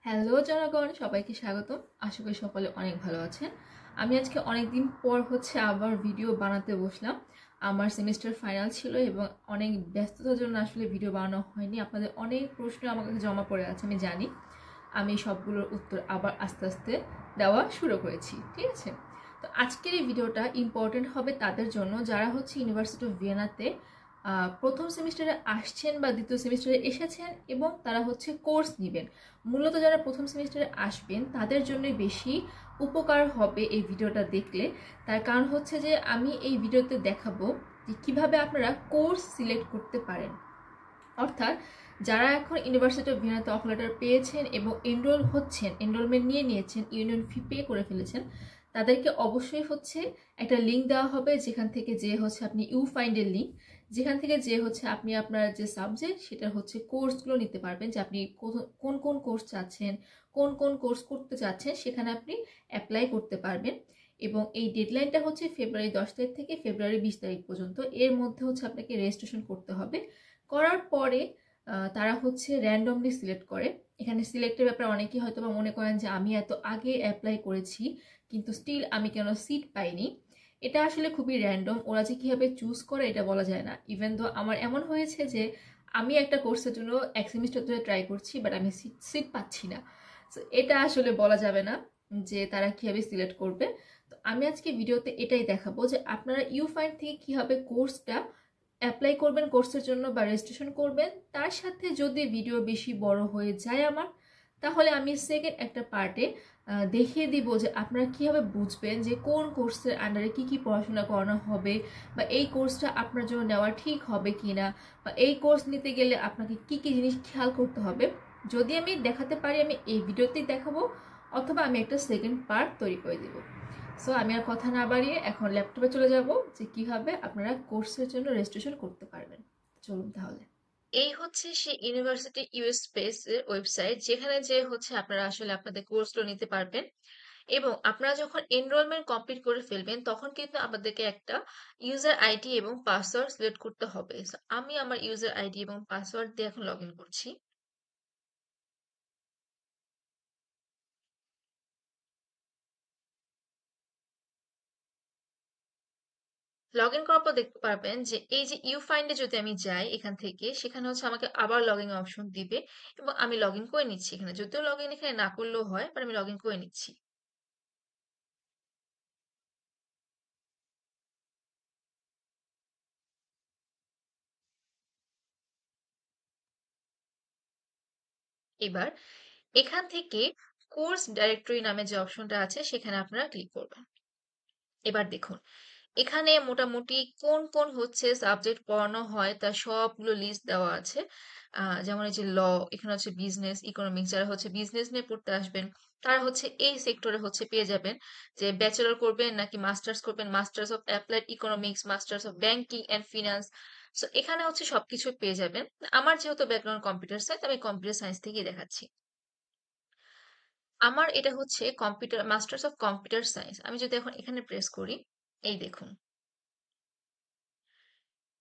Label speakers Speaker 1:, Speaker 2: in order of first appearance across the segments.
Speaker 1: Hello জনগণ, সবাইকে স্বাগতম। আশা করি সকলে অনেক ভালো আছেন। আমি আজকে অনেকদিন পর আবার ভিডিও বানাতে বসলাম। আমার সেমিস্টার ফাইনাল ছিল এবং অনেক ব্যস্ততার জন্য আসলে ভিডিও বানানো হয়নি। আপনাদের অনেক প্রশ্ন আমার কাছে জমা পড়ে আছে, আমি জানি। আমি সবগুলোর উত্তর আবার আস্তে আস্তে দেওয়া শুরু করেছি, ঠিক আছে? তো আজকের এই ভিডিওটা ইম্পর্টেন্ট হবে তাদের জন্য যারা ইউনিভার্সিটি অফ ভিয়েনাতে প্রথম সেমিস্টারে আসছেন বা দ্বিতীয় সেমিস্টারে এসেছেন এবং তারা কোর্স নেবেন। মূলত যারা প্রথম সেমিস্টারে আসবেন তাদের জন্যই বেশি উপকার হবে এই ভিডিওটা দেখলে। তার কারণ যে আমি এই ভিডিওতে দেখাবো যে কিভাবে আপনারা কোর্স সিলেক্ট করতে পারেন। অর্থাৎ যারা এখন ইউনিভার্সিটি অফ ভিয়েনাতে অফার লেটার পেয়েছেন এবং এনরোলমেন্ট নিয়ে নিয়েছেন, ইউনিয়ন ফি পে করে ফেলেছেন, তাদেরকে অবশ্যই একটা লিঙ্ক দেওয়া হবে যেখান থেকে যে আপনি ইউ ফাইন্ডের লিঙ্ক, যেখান থেকে যে আপনি আপনার যে সাবজেক্ট সেটা কোর্সগুলো নিতে পারবেন, যে আপনি কোন কোন কোর্স চাচ্ছেন, কোন কোন কোর্স করতে চাচ্ছেন, সেখানে আপনি অ্যাপ্লাই করতে পারবেন। এবং এই ডেডলাইনটা ফেব্রুয়ারি 10 তারিখ থেকে ফেব্রুয়ারি 20 তারিখ পর্যন্ত। এর মধ্যে আপনাকে রেজিস্ট্রেশন করতে হবে। করার পরে তারা র্যান্ডমলি সিলেক্ট করে। এখানে সিলেক্টের ব্যাপারে অনেকেই হয়তো বা মনে করেন যে আমি এত আগে অ্যাপ্লাই করেছি কিন্তু স্টিল আমি কেন সিট পাইনি। এটা আসলে খুবই র্যান্ডম, ওরা যে কীভাবে চুজ করে এটা বলা যায় না। ইভেন তো আমার এমন হয়েছে যে আমি একটা কোর্সের জন্য এক সেমিস্টার ধরে ট্রাই করছি, বাট আমি সিট পাচ্ছি না। সো এটা আসলে বলা যাবে না যে তারা কীভাবে সিলেক্ট করবে। তো আমি আজকে ভিডিওতে এটাই দেখাবো যে আপনারা ইউফাইন্ড থেকে কীভাবে কোর্সটা অ্যাপ্লাই করবেন, কোর্সের জন্য বা রেজিস্ট্রেশন করবেন। তার সাথে যদি ভিডিও বেশি বড় হয়ে যায় আমার, তাহলে আমি সেকেন্ড একটা পার্টে দেখিয়ে দিব যে আপনারা কীভাবে বুঝবেন যে কোন কোর্সের আন্ডারে কি কি পড়াশোনা করানো হবে, বা এই কোর্সটা আপনার জন্য নেওয়া ঠিক হবে কি না, বা এই কোর্স নিতে গেলে আপনাকে কি কি জিনিস খেয়াল করতে হবে। যদি আমি দেখাতে পারি আমি এই ভিডিওতেই দেখাবো, অথবা আমি একটা সেকেন্ড পার্ট তৈরি করে দেবো। সো আমি আর কথা না বাড়িয়ে এখন ল্যাপটপে চলে যাব যে কিভাবে আপনারা কোর্সের জন্য রেজিস্ট্রেশন করতে পারবেন। চলুন তাহলে। এই সেই ইউনিভার্সিটি ইউএস স্পেস এর ওয়েবসাইট, যেখানে যে আপনারা আসলে আপনাদের কোর্সগুলো নিতে পারবেন। এবং আপনারা যখন এনরোলমেন্ট কমপ্লিট করে ফেলবেন তখন কিন্তু আমাদেরকে একটা ইউজার আইডি এবং পাসওয়ার্ড সিলেক্ট করতে হবে। আমি আমার ইউজার আইডি এবং পাসওয়ার্ড দিয়ে এখন লগ ইন করছি। লগ ইন করার পর দেখতে পারবেন যে এই যে ইউ ফাইন্ডে যদি আমি যাই এখান থেকে, সেখানে আমাকে আবার লগ ইন অপশন দিবে এবং আমি লগ ইন করে নিচ্ছি এখানে। যদিও লগ ইন এখানে না করলেও হয়, বাট আমি লগ ইন করে নিচ্ছি। এবার এখান থেকে কোর্স ডাইরেক্টরি নামে যে অপশনটা আছে সেখানে আপনারা ক্লিক করবেন। এবার দেখুন এখানে মোটামুটি কোন কোন সাবজেক্ট পড়ানো হয় তার সবগুলো লিস্ট দেওয়া আছে। যেমন এই যে ল, এখানে বিজনেস ইকোনমিক্স, যারা বিজনেস নিয়ে পড়তে আসবেন তারা এই সেক্টরে পেয়ে যাবেন যে ব্যাচেলর করবেন নাকি মাস্টার্স করবেন, masters of applied economics, masters of banking and finance. So এখানে সবকিছু পেয়ে যাবেন। আমার যেহেতু ব্যাকগ্রাউন্ড কম্পিউটার সায়েন্স, আমি কম্পিউটার সায়েন্স থেকেই দেখাচ্ছি। আমার এটা computer masters of computer science. আমি যদি এখন এখানে প্রেস করি, এই দেখুন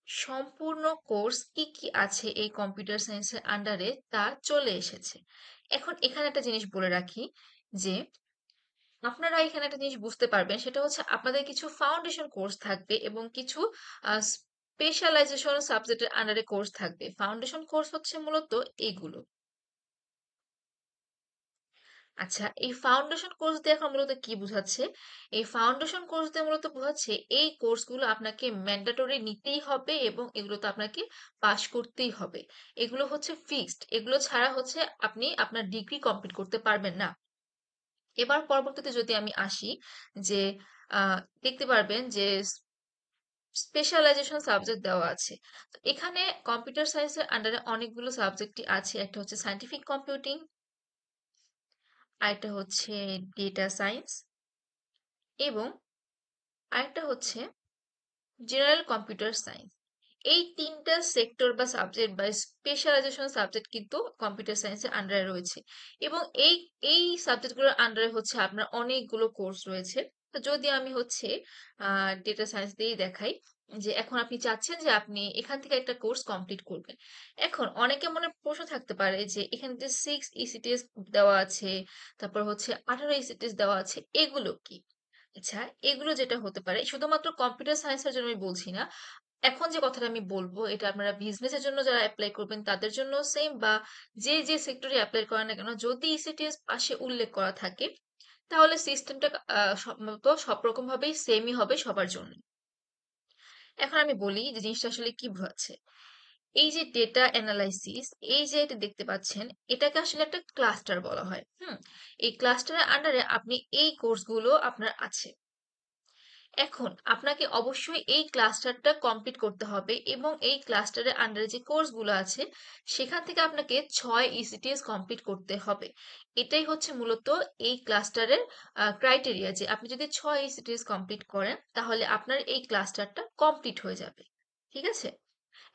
Speaker 1: সম্পূর্ণ কোর্স কি কি আছে এই কম্পিউটার সায়েন্সের আন্ডারে তা চলে এসেছে। এখন এখানে একটা জিনিস বলে রাখি যে আপনারা এখানে একটা জিনিস বুঝতে পারবেন, সেটা আপনাদের কিছু ফাউন্ডেশন কোর্স থাকবে এবং কিছু স্পেশালাইজেশন সাবজেক্টের আন্ডারে কোর্স থাকবে। ফাউন্ডেশন কোর্স মূলত এইগুলো। আচ্ছা, এই ফাউন্ডেশন কোর্স দিয়ে এখন মূলত কি বোঝাচ্ছে? এই ফাউন্ডেশন কোর্স দিয়ে মূলত বোঝাচ্ছে এই কোর্সগুলো আপনাকে ম্যান্ডেটরি নিতেই হবে এবং এগুলোতে আপনাকে পাশ করতেই হবে। এগুলো ফিক্সড। এগুলো ছাড়া আপনি আপনার ডিগ্রি কমপ্লিট করতে পারবেন না। এবার পরবর্তীতে যদি আমি আসি যে দেখতে পারবেন যে স্পেশালাইজেশন সাবজেক্ট দেওয়া আছে। তো এখানে কম্পিউটার সায়েন্সের আন্ডারে অনেকগুলো সাবজেক্টই আছে। একটা সায়েন্টিফিক কম্পিউটিং, আরেকটা ডেটা সায়েন্স এবং আরেকটা জেনারেল কম্পিউটার সায়েন্স। এই তিনটা সেক্টর বা সাবজেক্ট বা স্পেশালাইজেশন সাবজেক্ট কিন্তু কম্পিউটার সায়েন্সের আন্ডারে রয়েছে এবং এই এই সাবজেক্টগুলোর আন্ডারে আপনার অনেকগুলো কোর্স রয়েছে। তো যদি আমি ডেটা সায়েন্স দিয়েই দেখাই, যে এখন আপনি চাচ্ছেন যে আপনি এখান থেকে একটা কোর্স কমপ্লিট করবেন। এখন অনেকের মনে প্রশ্ন থাকতে পারে যে এখানে যে 6 ইসিটিএস দেওয়া আছে, তারপর হচ্ছে 18 ইসিটিএস দেওয়া আছে, এগুলো কি? আচ্ছা, এগুলো যেটা হতে পারে শুধুমাত্র কম্পিউটার সায়েন্সের জন্য আমি বলছি না। এখন যে কথাটা আমি বলবো এটা আপনারা বিজনেসের জন্য যারা এপ্লাই করবেন তাদের জন্য সেম, বা যে সেক্টরে এপ্লাই করেন না কেন, যদি ইসিটিএস পাশে উল্লেখ করা থাকে তাহলে সিস্টেমটা সম্ভবত সব রকম ভাবেই সেমই হবে সবার জন্য। এখন আমি বলি যে জিনিসটা আসলে কি বোঝাচ্ছে। এই যে ডেটা অ্যানালাইসিস, এই যে এটা দেখতে পাচ্ছেন, এটাকে আসলে একটা ক্লাস্টার বলা হয়। এই ক্লাস্টারের আন্ডারে আপনি এই কোর্সগুলো আপনার আছে। এখন আপনাকে অবশ্যই এই ক্লাস্টারটা কমপ্লিট করতে হবে এবং এই ক্লাস্টারের আন্ডারে যে কোর্সগুলো আছে সেখান থেকে আপনাকে 6 ইসিটিএস কমপ্লিট করতে হবে। এটাই হচ্ছে মূলত এই ক্লাস্টারের ক্রাইটেরিয়া, যে আপনি যদি 6 ইসিটিএস কমপ্লিট করেন তাহলে আপনার এই ক্লাস্টারটা কমপ্লিট হয়ে যাবে। ঠিক আছে?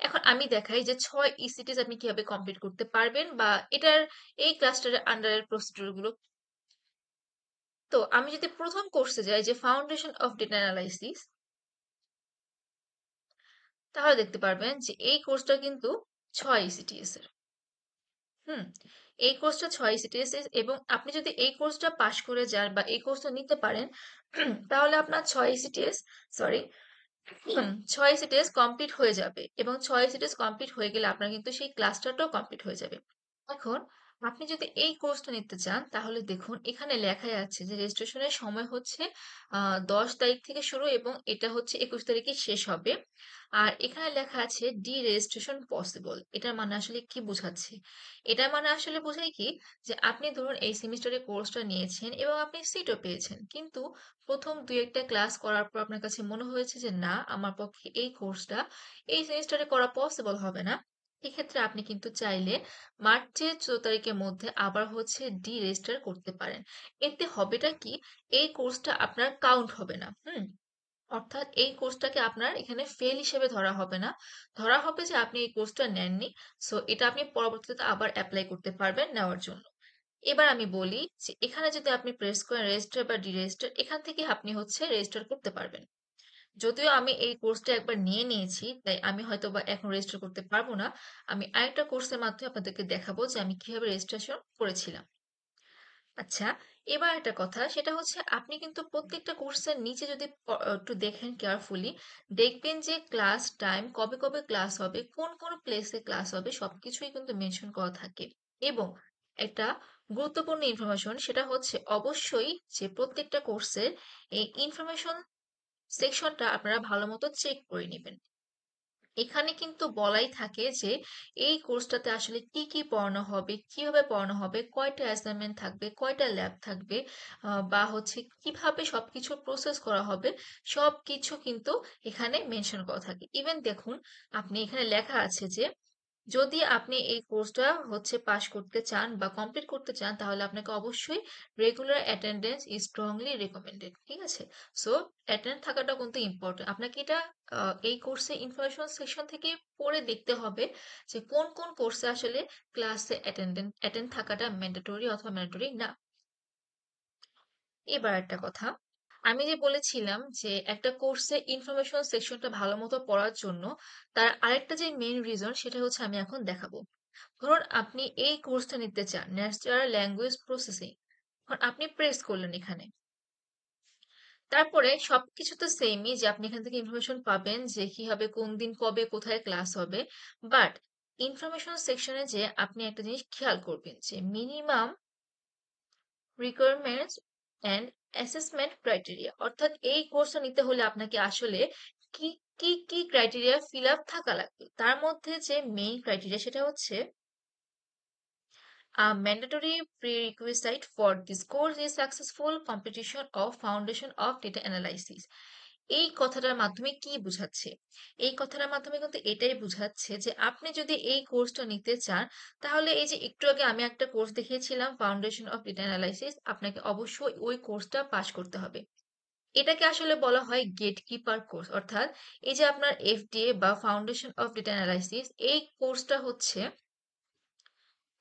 Speaker 1: এখন আমি দেখাই যে 6 ইসিটিএস আপনি কিভাবে কমপ্লিট করতে পারবেন, বা এটার এই ক্লাস্টারের আন্ডারের প্রসিডিউর গুলো। তো আমি যদি প্রথম কোর্সে যাই, যে ফাউন্ডেশন অফ ডেটা অ্যানালাইসিস, তাহলে দেখতে পারবেন যে এই কোর্সটা কিন্তু 6 ইসিটিএস এর। হুম এই কোর্সটা 6 ইসিটিএস এর, এবং আপনি যদি এই কোর্সটা পাশ করে যান বা এই কোর্সটা নিতে পারেন তাহলে আপনার 6 ইসিটিএস, সরি, 6 সিটিএস কমপ্লিট হয়ে যাবে, এবং 6 সিটিএস কমপ্লিট হয়ে গেলে আপনার কিন্তু সেই ক্লাস্টারটাও কমপ্লিট হয়ে যাবে। এখন আপনি যদি এই কোর্সটা নিতে চান তাহলে দেখুন এখানে লেখাই আছে যে রেজিস্ট্রেশনের সময় হচ্ছে 10 তারিখ থেকে শুরু এবং এটা হচ্ছে 21 তারিখে শেষ হবে। আর এখানে লেখা আছে ডি রেজিস্ট্রেশন পসিবল। এটার মানে আসলে কি বোঝাচ্ছে? এটার মানে আসলে বোঝায় কি, যে আপনি ধরুন এই সেমিস্টারে কোর্সটা নিয়েছেন এবং আপনি সিটও পেয়েছেন, কিন্তু প্রথম দুই একটা ক্লাস করার পর আপনার কাছে মনে হয়েছে যে না, আমার পক্ষে এই কোর্সটা এই সেমিস্টারে করা পসিবল হবে না। এক্ষেত্রে আপনি কিন্তু চাইলে মার্চের 14 তারিখের মধ্যে আবার হচ্ছে ডি রেজিস্টার করতে পারেন। এতে হবেটা কি, এই কোর্সটা আপনার কাউন্ট হবে না। অর্থাৎ এই কোর্সটাকে আপনার এখানে ফেল হিসেবে ধরা হবে না, ধরা হবে যে আপনি এই কোর্সটা নেননি। সো এটা আপনি পরবর্তীতে আবার অ্যাপ্লাই করতে পারবেন নেওয়ার জন্য। এবার আমি বলি যে এখানে যদি আপনি প্রেস করেন রেজিস্টার বা ডি রেজিস্টার, এখান থেকে আপনি হচ্ছে রেজিস্টার করতে পারবেন। যদিও আমি এই কোর্সটা একবার নিয়ে নিয়েছি তাই আমি হয়তো বা এখন রেজিস্টার করতে পারবো না। আমি আরেকটা কোর্সের মাধ্যমে আপনাদেরকে দেখাবো যে আমি কিভাবে রেজিস্ট্রেশন করেছিলাম। আচ্ছা, এবার একটা কথা, সেটা হচ্ছে আপনি কিন্তু প্রত্যেকটা কোর্সের নিচে যদি একটু দেখেন কেয়ারফুলি, দেখবেন যে ক্লাস টাইম, কবে কবে ক্লাস হবে, কোন কোন প্লেসে ক্লাস হবে, সবকিছুই কিন্তু মেনশন করা থাকে। এবং একটা গুরুত্বপূর্ণ ইনফরমেশন, সেটা হচ্ছে অবশ্যই যে প্রত্যেকটা কোর্সের এই ইনফরমেশন সেকশনটা আপনারা ভালো মতো চেক করে নেবেন। এখানে কিন্তু বলাই থাকে যে এই কোর্সটাতে আসলে কি কি পড়ানো হবে, কিভাবে পড়ানো হবে, কয়টা অ্যাসাইনমেন্ট থাকবে, কয়টা ল্যাব থাকবে, বা হচ্ছে কিভাবে সবকিছু প্রসেস করা হবে, সবকিছু কিন্তু এখানে মেনশন করা থাকে। ইভেন দেখুন, আপনি এখানে লেখা আছে যে যদি আপনি এই কোর্সটা হচ্ছে পাশ করতে চান বা কমপ্লিট করতে চান তাহলে আপনাকে অবশ্যই regular attendance is strongly recommended. ঠিক আছে? সো অ্যাটেন্ড থাকাটা কিন্তু ইম্পর্টেন্ট। আপনাকে এটা এই কোর্সে ইনফরমেশন সেকশন থেকে পড়ে দেখতে হবে যে কোন কোন কোর্সে আসলে ক্লাসে অ্যাটেন্ড থাকাটা ম্যান্ডেটরি অথবা ম্যান্ডেটরি না। এবার একটা কথা, আমি যে বলেছিলাম যে একটা কোর্সে ইনফরমেশন সেকশনটা ভালো মতো পড়ার জন্য তার আরেকটা যে মেইন রিজন সেটা হচ্ছে আমি এখন দেখাবো। ধরুন আপনি এই কোর্সটা নিতে চান, ন্যাচারাল ল্যাঙ্গুয়েজ প্রসেসিং। আপনি প্রেস করলেন এখানে, তারপরে সবকিছু তো সেমই, যে আপনি এখান থেকে ইনফরমেশন পাবেন যে কি হবে, কোন দিন কবে কোথায় ক্লাস হবে। বাট ইনফরমেশন সেকশনে যে আপনি একটা জিনিস খেয়াল করবেন যে minimum requirements and assessment criteria, অর্থাৎ এই কোর্সটা নিতে হলে আপনাকে আসলে কি কি কি ক্রাইটেরিয়া ফিল আপ থাকা লাগবে। তার মধ্যে যে মেইন ক্রাইটেরিয়া সেটা হচ্ছে a mandatory prerequisite for this course is successful completion of foundation of data analysis। এই কথাটার মাধ্যমে কি বোঝাচ্ছে? এই কথাটার মাধ্যমে কিন্তু এটাই বোঝাচ্ছে যে আপনি যদি এই কোর্সটা নিতে চান তাহলে এই যে একটু আগে আমি একটা কোর্স দেখিয়েছিলাম ফাউন্ডেশন অফ ডেটা অ্যানালাইসিস, আপনাকে অবশ্যই ওই কোর্সটা পাশ করতে হবে। এটাকে আসলে বলা হয় গেটকিপার কোর্স। অর্থাৎ এই যে আপনার এফডিএ বা ফাউন্ডেশন অফ ডেটা অ্যানালাইসিস, এই কোর্সটা হচ্ছে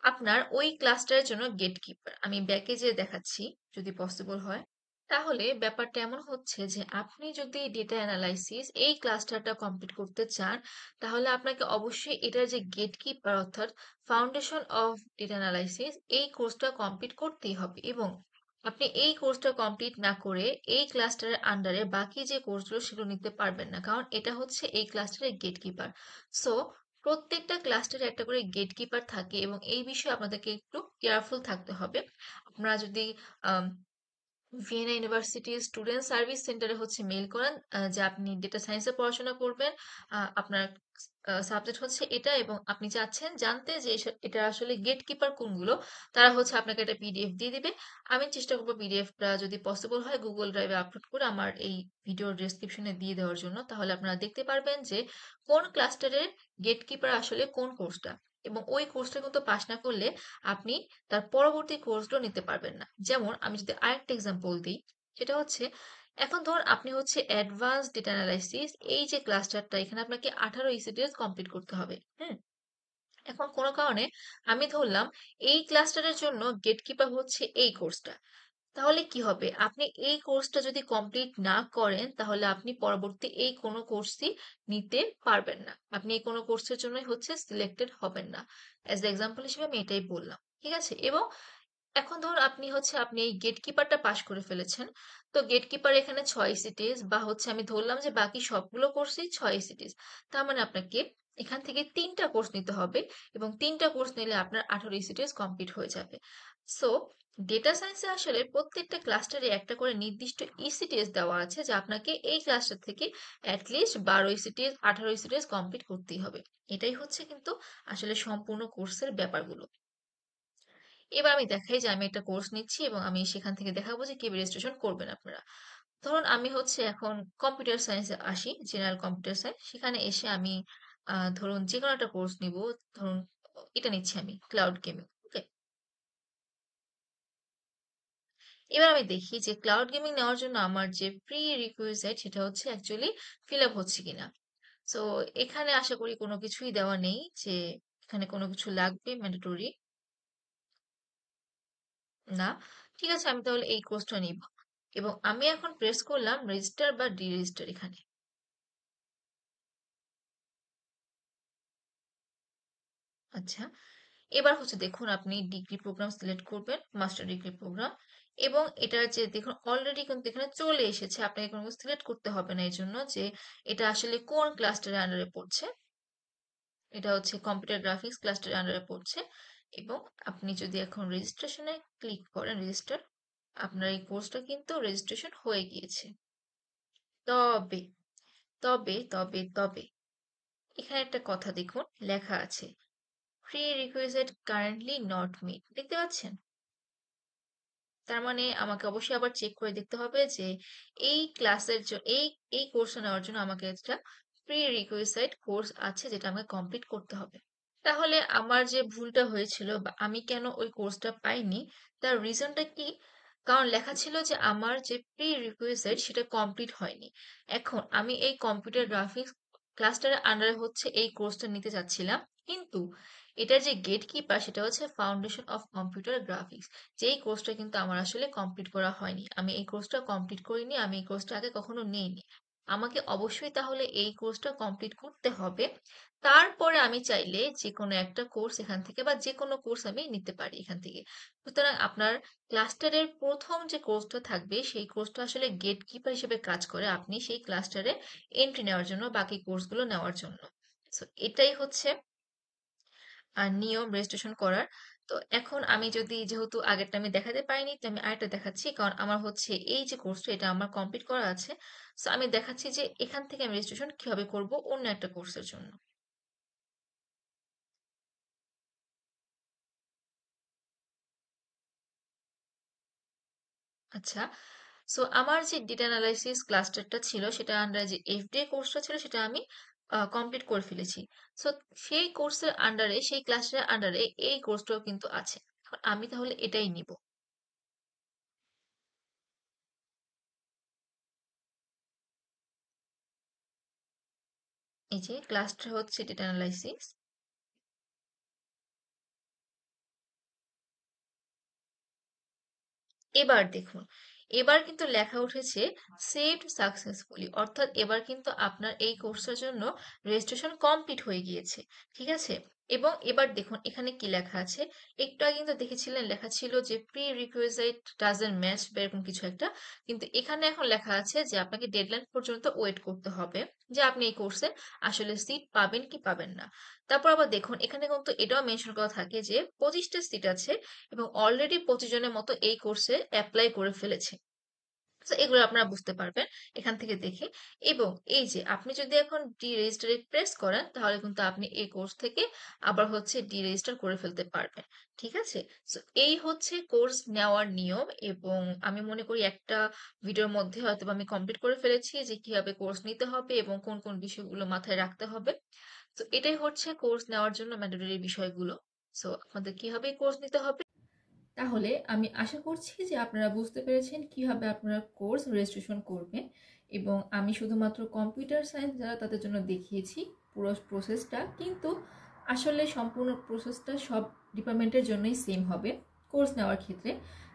Speaker 1: আপনার ওই ক্লাসটার জন্য গেটকিপার। আমি ব্যাকে যেয়ে দেখাচ্ছি যদি পসিবল হয়। তাহলে ব্যাপারটা এমন হচ্ছে যে আপনি যদি ডেটা অ্যানালাইসিস এই ক্লাস্টারটা কমপ্লিট করতে চান, তাহলে আপনাকে অবশ্যই এটার যে গেটকিপার অর্থাৎ ফাউন্ডেশন অফ ডেটা অ্যানালাইসিস এই কোর্সটা কমপ্লিট করতেই হবে। এবং আপনি এই কোর্সটা কমপ্লিট না করে এই ক্লাস্টারের আন্ডারে বাকি যে কোর্সগুলো সেগুলো নিতে পারবেন না, কারণ এটা হচ্ছে এই ক্লাস্টারের গেটকিপার। সো প্রত্যেকটা ক্লাস্টারে একটা করে গেটকিপার থাকে এবং এই বিষয়ে আপনাদেরকে একটু কেয়ারফুল থাকতে হবে। আপনারা যদি ভিয়েনা ইউনিভার্সিটি স্টুডেন্ট সার্ভিস সেন্টারে হচ্ছে মেইল করেন যে আপনি ডেটা সায়েন্সে পড়াশোনা করবেন, আপনার সাবজেক্ট হচ্ছে এটা এবং আপনি চাচ্ছেন জানতে যে এটা আসলে গেটকিপার কোনগুলো, তারা হচ্ছে আপনাকে একটা পিডিএফ দিয়ে দিবে। আমি চেষ্টা করবো পিডিএফটা যদি পসিবল হয় গুগল ড্রাইভে আপলোড করে আমার এই ভিডিওর ডেসক্রিপশনে দিয়ে দেওয়ার জন্য, তাহলে আপনারা দেখতে পারবেন যে কোন ক্লাস্টারের গেটকিপার আসলে কোন কোর্সটা। এবং ওই কোর্সটা কিন্তু পাশ না করলে আপনি তার পরবর্তী কোর্সগুলো নিতে পারবেন না। যেমন আমি যদি আরেকটা এক্সাম্পল দিই, সেটা হচ্ছে এখন ধরুন আপনি হচ্ছে অ্যাডভান্স ডেটা অ্যানালাইসিস এই যে ক্লাস্টারটা, এখানে আপনাকে 18 ইসিডিএস কমপ্লিট করতে হবে। হুম, এখন কোনো কারণে আমি ধরলাম এই ক্লাস্টারের জন্য গেটকিপার হচ্ছে এই কোর্সটা, তাহলে কি হবে? আপনি এই কোর্সটা যদি কমপ্লিট না করেন, তাহলে আপনি পরবর্তী এই কোনো কোর্সই নিতে পারবেন না। আপনি এই কোনো কোর্সের জন্যই হচ্ছে সিলেক্টেড হবেন না। অ্যাজ এক্সাম্পল হিসেবে আমি এটাই বললাম। ঠিক আছে? এবং এখন ধরুন আপনি এই গেটকিপারটা পাশ করে ফেলেছেন। তো গেটকিপার এখানে 6 সিটিজ বা হচ্ছে আমি ধরলাম যে বাকি সবগুলো কোর্সই 6 সিটিজ। তার মানে আপনাকে এখান থেকে 3টা কোর্স নিতে হবে এবং 3টা কোর্স নিলে আপনার 18 সিটিজ কমপ্লিট হয়ে যাবে। সো ডেটা সায়েন্সে আসলে প্রত্যেকটা ক্লাস্টারে একটা করে নির্দিষ্ট ইসিটিএস দেওয়া আছে, যা আপনাকে এই ক্লাস্টার থেকে অ্যাটলিস্ট 12 ইসিটিএস 18 ইসিটিএস কমপ্লিট করতেই হবে। এটাই হচ্ছে কিন্তু আসলে সম্পূর্ণ কোর্সের ব্যাপারগুলো। এবার আমি দেখাই যে আমি একটা কোর্স নিচ্ছি এবং আমি সেখান থেকে দেখাবো যে কিভাবে রেজিস্ট্রেশন করবেন আপনারা। ধরুন আমি হচ্ছে এখন কম্পিউটার সায়েন্সে আসি, জেনারেল কম্পিউটার সায়েন্স। সেখানে এসে আমি ধরুন যে কোনো একটা কোর্স নিব। ধরুন এটা নিচ্ছি আমি ক্লাউড গেমিং। ওকে, এবার আমি দেখি যে ক্লাউড গেমিং নেওয়ার জন্য আমার যে প্রি রিকুইজিট সেটা হচ্ছে অ্যাকচুয়ালি ফিল আপ হচ্ছে কিনা। সো এখানে আশা করি কোনো কিছুই দেওয়া নেই যে এখানে কোনো কিছু লাগবে ম্যান্ডেটরি না। ঠিক আছে, আমি তাহলে এই কোর্সটা নিব এবং আমি এখন প্রেস করলাম রেজিস্টার বা ডি রেজিস্টার এখানে। আচ্ছা, এবার হচ্ছে দেখুন আপনি ডিগ্রি প্রোগ্রাম সিলেক্ট করবেন, মাস্টার ডিগ্রি প্রোগ্রাম। এবং এটার যে দেখুন অলরেডি কিন্তু এখানে চলে এসেছে, আপনাকে কোনো সিলেক্ট করতে হবে না এই জন্য যে এটা আসলে কোন ক্লাস্টারের আন্ডারে পড়ছে। এটা হচ্ছে কম্পিউটার গ্রাফিক্স ক্লাস্টারের আন্ডারে পড়ছে। এবং আপনি যদি এখন রেজিস্ট্রেশনে ক্লিক করেন রেজিস্টার, আপনার এই কোর্সটা কিন্তু রেজিস্ট্রেশন হয়ে গিয়েছে। তবে তবে এখানে একটা কথা দেখুন লেখা আছে প্রি-রিকুইজিট কারেন্টলি নট মিট, দেখতে পাচ্ছেন? তার মানে আমাকে অবশ্যই আবার চেক করে দেখতে হবে যে এই ক্লাসের জন্য এই কোর্সটা নেওয়ার জন্য আমাকে একটা প্রি-রিকুইজিট কোর্স আছে যেটা আমাকে কমপ্লিট করতে হবে। তাহলে আমার যে ভুলটা হয়েছিল বা আমি কেন ওই কোর্সটা পাইনি, তার রিজনটা কি? কারণ লেখা ছিল যে আমার যে প্রি রিকুইজিট সেটা কমপ্লিট হয়নি। এখন আমি এই কম্পিউটার গ্রাফিক্স ক্লাস্টারের আন্ডারে হচ্ছে এই কোর্সটা নিতে চাচ্ছিলাম, কিন্তু এটার যে গেট কিপার সেটা হচ্ছে ফাউন্ডেশন অফ কম্পিউটার গ্রাফিক্স, যেই কোর্সটা কিন্তু আমার আসলে কমপ্লিট করা হয়নি। আমি এই কোর্সটা কমপ্লিট করিনি, আমি এই কোর্সটা আগে কখনো নিইনি। আমাকে অবশ্যই তাহলে এই কোর্সটা কমপ্লিট করতে হবে, তারপরে আমি চাইলে যে কোনো একটা কোর্স এখান থেকে বা যে কোনো কোর্স আমি নিতে পারি এখান থেকে। সুতরাং আপনার ক্লাস্টারের প্রথম যে কোর্সটা থাকবে সেই কোর্সটা আসলে গেট কিপার হিসেবে কাজ করে আপনি সেই ক্লাস্টারে এন্ট্রি নেওয়ার জন্য, বাকি কোর্সগুলো নেওয়ার জন্য। সো এটাই হচ্ছে নিয়ম রেজিস্ট্রেশন করার। তো এখন আমি যদি যেহেতু আগেরটা আমি দেখাতে পারিনি, তো আমি আরেকটা দেখাচ্ছি, কারণ আমার হচ্ছে এই যে কোর্সটা এটা আমার কমপ্লিট করা আছে। সো আমি দেখাচ্ছি যে এখান থেকে আমি রেজিস্ট্রেশন কিভাবে করব অন্য একটা কোর্সের জন্য। আচ্ছা, সো আমার যে ডেটা অ্যানালাইসিস ক্লাস্টারটা ছিল সেটা আন্ডারে যে এফডিএ কোর্সটা ছিল সেটা আমি কমপ্লিট করে ফেলেছি। সো সেই কোর্সের আন্ডারে সেই ক্লাস্টারের আন্ডারে এই কোর্সটাও কিন্তু আছে। এখন আমি তাহলে এটাই নিব। এই যে ক্লাস্টার হচ্ছে ডেটা অ্যানালাইসিস। এবার দেখুন এবার কিন্তু লেখা উঠেছে সেভড সাকসেসফুলি, অর্থাৎ এবার কিন্তু আপনার এই কোর্সের জন্য রেজিস্ট্রেশন কমপ্লিট হয়ে গিয়েছে। ঠিক আছে, এবং এবার দেখুন এখানে কি লেখা আছে। একটু আগে কিন্তু দেখেছিলেন লেখা ছিল যে প্রি রিকুইজিট ডাজন্ট ম্যাচ বা এরকম কিছু একটা, কিন্তু এখানে এখন লেখা আছে যে আপনাকে ডেডলাইন পর্যন্ত ওয়েট করতে হবে যে আপনি এই কোর্সে আসলে সিট পাবেন কি পাবেন না। তারপর আবার দেখুন এখানে কিন্তু এটাও মেনশন করা থাকে যে 25টা সিট আছে এবং অলরেডি 25 জনের মতো এই কোর্সে অ্যাপ্লাই করে ফেলেছে। তো এগুলো আপনারা বুঝতে পারবেন এখান থেকে দেখে। এবং এই যে আপনি যদি এখন ডি রেজিস্টারে প্রেস করেন তাহলে কিন্তু আপনি এই কোর্স থেকে আবার হচ্ছে ডি রেজিস্টার করে ফেলতে পারবেন। ঠিক আছে, সো এই হচ্ছে কোর্স নেওয়ার নিয়ম। এবং আমি মনে করি একটা ভিডিওর মধ্যে হয়তো আমি কমপ্লিট করে ফেলেছি যে কিভাবে কোর্স নিতে হবে এবং কোন কোন বিষয়গুলো মাথায় রাখতে হবে। তো এটাই হচ্ছে কোর্স নেওয়ার জন্য ম্যান্ডেটরি বিষয়গুলো। সো আপনাদের কিভাবে কোর্স নিতে হবে। তাহলে আমি আশা করছি যে আপনারা বুঝতে পেরেছেন কিভাবে আপনারা কোর্স রেজিস্ট্রেশন করবেন। এবং আমি শুধুমাত্র কম্পিউটার সায়েন্স যারা তাদের জন্য দেখিয়েছি পুরো প্রসেসটা, কিন্তু আসলে সম্পূর্ণ প্রসেসটা সব ডিপার্টমেন্টের জন্যই সেম হবে কোর্স নেওয়ার ক্ষেত্রে।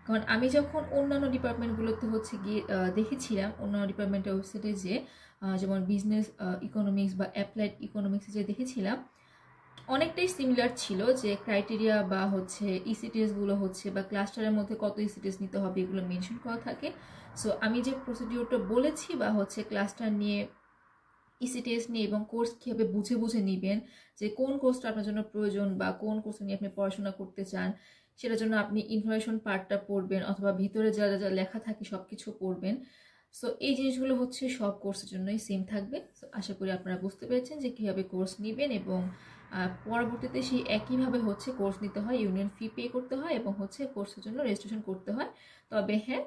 Speaker 1: কারণ আমি যখন অন্যান্য ডিপার্টমেন্টগুলোতে হচ্ছে গিয়ে দেখেছিলাম, অন্যান্য ডিপার্টমেন্টের ওয়েবসাইটে যে যেমন বিজনেস ইকোনমিক্স বা অ্যাপ্লাইড ইকোনমিক্সে যে দেখেছিলাম, অনেকটাই সিমিলার ছিল যে ক্রাইটেরিয়া বা হচ্ছে ইসিটিএসগুলো হচ্ছে বা ক্লাস্টারের মধ্যে কত ইসিটিএস নিতে হবে এগুলো মেনশন করা থাকে। সো আমি যে প্রসিডিওরটা বলেছি বা হচ্ছে ক্লাস্টার নিয়ে ইসিটিএস নিয়ে এবং কোর্স কীভাবে বুঝে বুঝে নেবেন যে কোন কোর্সটা আপনার জন্য প্রয়োজন বা কোন কোর্স নিয়ে আপনি পড়াশোনা করতে চান, সেটার জন্য আপনি ইনফরমেশন পার্টটা পড়বেন অথবা ভিতরে যা যা লেখা থাকে সব কিছু পড়বেন। সো এই জিনিসগুলো হচ্ছে সব কোর্সের জন্যই সেম থাকবে। সো আশা করি আপনারা বুঝতে পেরেছেন যে কীভাবে কোর্স নেবেন এবং পরবর্তীতে সেই একইভাবে হচ্ছে কোর্স নিতে হয়, ইউনিয়ন ফি পে করতে হয় এবং হচ্ছে কোর্সের জন্য রেজিস্ট্রেশন করতে হয়। তবে হ্যাঁ,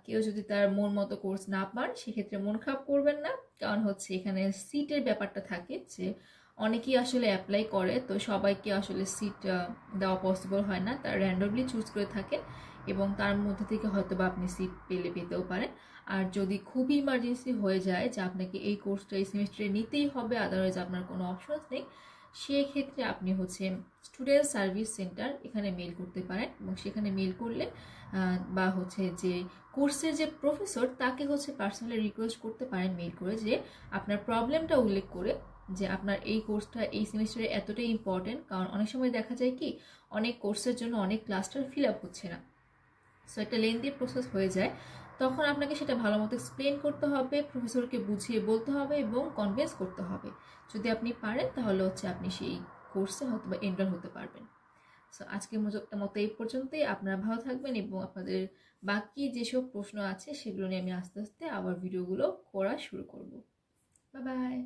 Speaker 1: কেউ যদি তার মন মতো কোর্স না পান সেক্ষেত্রে মন খারাপ করবেন না, কারণ হচ্ছে এখানে সিটের ব্যাপারটা থাকে যে অনেকেই আসলে অ্যাপ্লাই করে, তো সবাইকে আসলে সিট দেওয়া পসিবল হয় না, তারা র্যান্ডমলি চুজ করে থাকে এবং তার মধ্যে থেকে হয়তো বা আপনি সিট পেতেও পারেন। আর যদি খুবই ইমার্জেন্সি হয়ে যায় যে আপনাকে এই কোর্সটা এই সেমিস্টারে নিতেই হবে, আদারওয়াইজ আপনার কোনো অপশনস নেই, সেক্ষেত্রে আপনি হচ্ছে স্টুডেন্ট সার্ভিস সেন্টার এখানে মেল করতে পারেন এবং সেখানে মেল করলে বা হচ্ছে যে কোর্সের যে প্রফেসর তাকে হচ্ছে পার্সোনালি রিকোয়েস্ট করতে পারেন মেল করে যে আপনার প্রবলেমটা উল্লেখ করে যে আপনার এই কোর্সটা এই সেমিস্টারে এতটাই ইম্পর্টেন্ট। কারণ অনেক সময় দেখা যায় কি অনেক কোর্সের জন্য অনেক ক্লাসটা ফিল আপ হচ্ছে না, সো একটা লেন্দি প্রসেস হয়ে যায়, তখন আপনাকে সেটা ভালো মতো এক্সপ্লেন করতে হবে, প্রফেসরকে বুঝিয়ে বলতে হবে এবং কনভিন্স করতে হবে। যদি আপনি পারেন তাহলে হচ্ছে আপনি সেই কোর্সে হয়তো বা এনরোল হতে পারবেন। সো আজকের মতো এই পর্যন্তই। আপনারা ভালো থাকবেন এবং আপনাদের বাকি যেসব প্রশ্ন আছে সেগুলো নিয়ে আমি আস্তে আস্তে আবার ভিডিওগুলো করা শুরু করব। Bye bye.